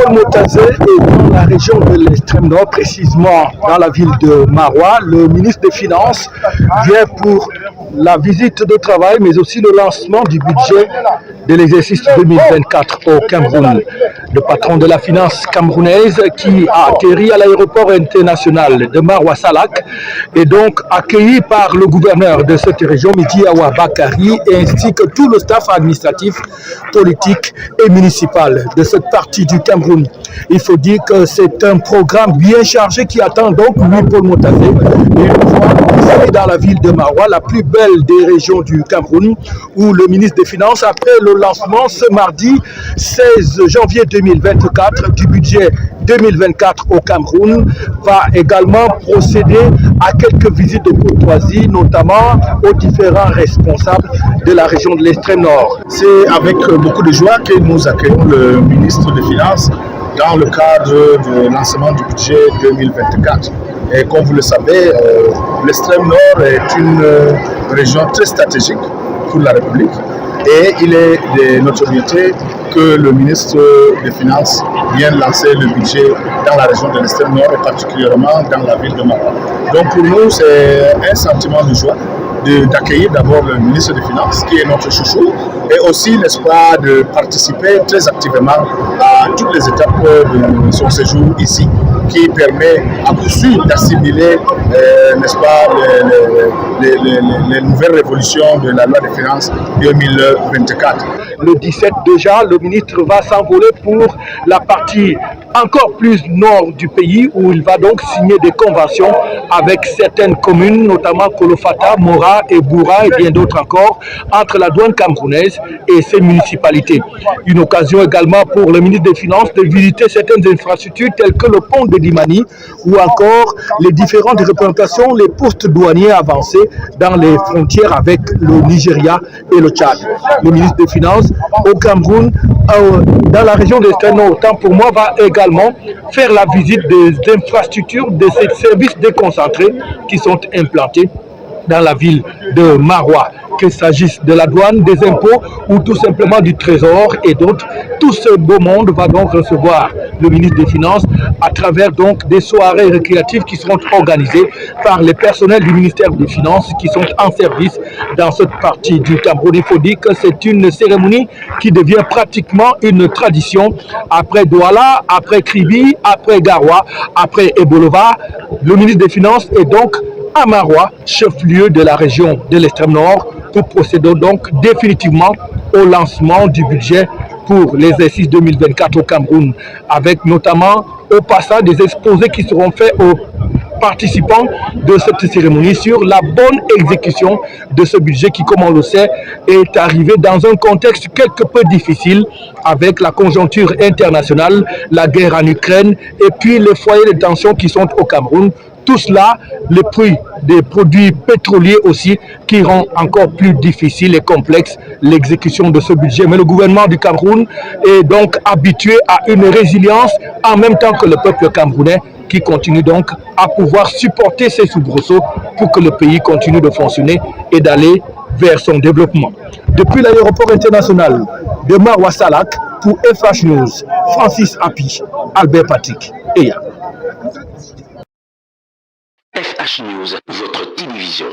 Paul Motazé est dans la région de l'extrême nord, précisément dans la ville de Maroua. Le ministre des Finances vient pour la visite de travail, mais aussi le lancement du budget de l'exercice 2024 au Cameroun. Le patron de la finance camerounaise qui a atterri à l'aéroport international de Maroua Salak est donc accueilli par le gouverneur de cette région, Midi Awa Bakari, ainsi que tout le staff administratif, politique et municipal de cette partie du Cameroun. Il faut dire que c'est un programme bien chargé qui attend donc lui, Paul Motazé. Et ici dans la ville de Maroua, la plus belle des régions du Cameroun, où le ministre des Finances, après le lancement ce mardi 16 janvier 2024 du budget 2024 au Cameroun, va également procéder à quelques visites de courtoisie, notamment aux différents responsables de la région de l'extrême nord. C'est avec beaucoup de joie que nous accueillons le ministre des Finances dans le cadre du lancement du budget 2024. Et comme vous le savez, l'extrême nord est une région très stratégique pour la République et il est de notoriété que le ministre des Finances vienne lancer le budget dans la région de l'extrême nord et particulièrement dans la ville de Maroua. Donc pour nous, c'est un sentiment de joie d'accueillir d'abord le ministre des Finances, qui est notre chouchou, et aussi, n'est-ce pas, de participer très activement à toutes les étapes de son séjour ici, qui permet à coup sûr d'assimiler, n'est-ce pas, les nouvelles révolutions de la loi des finances 2024. Le 17 déjà, le ministre va s'envoler pour la partie encore plus nord du pays, où il va donc signer des conventions avec certaines communes, notamment Kolofata, Mora et Boura et bien d'autres encore, entre la douane camerounaise et ses municipalités. Une occasion également pour le ministre des Finances de visiter certaines infrastructures telles que le pont de Limani ou encore les différentes représentations, les postes douaniers avancés dans les frontières avec le Nigeria et le Tchad. Le ministre des Finances au Cameroun, dans la région de l'extrême nord, autant pour moi, va également faire la visite des infrastructures de ces services déconcentrés qui sont implantés dans la ville de Maroua, qu'il s'agisse de la douane, des impôts ou tout simplement du trésor et d'autres. Tout ce beau monde va donc recevoir le ministre des Finances à travers donc des soirées récréatives qui seront organisées par les personnels du ministère des Finances qui sont en service dans cette partie du Cameroun. Il faut dire que c'est une cérémonie qui devient pratiquement une tradition. Après Douala, après Kribi, après Garoua, après Ebolova, le ministre des Finances est donc à Maroua, chef-lieu de la région de l'extrême nord, pour procéder donc définitivement au lancement du budget pour l'exercice 2024 au Cameroun, avec notamment au passage des exposés qui seront faits aux participants de cette cérémonie sur la bonne exécution de ce budget qui, comme on le sait, est arrivé dans un contexte quelque peu difficile avec la conjoncture internationale, la guerre en Ukraine et puis les foyers de tension qui sont au Cameroun. Tout cela, le prix des produits pétroliers aussi, qui rend encore plus difficile et complexe l'exécution de ce budget. Mais le gouvernement du Cameroun est donc habitué à une résilience en même temps que le peuple camerounais qui continue donc à pouvoir supporter ces soubresauts pour que le pays continue de fonctionner et d'aller vers son développement. Depuis l'aéroport international de Maroua Salak, pour FH News, Francis Api, Albert Patrick, Eya. FH News, votre télévision.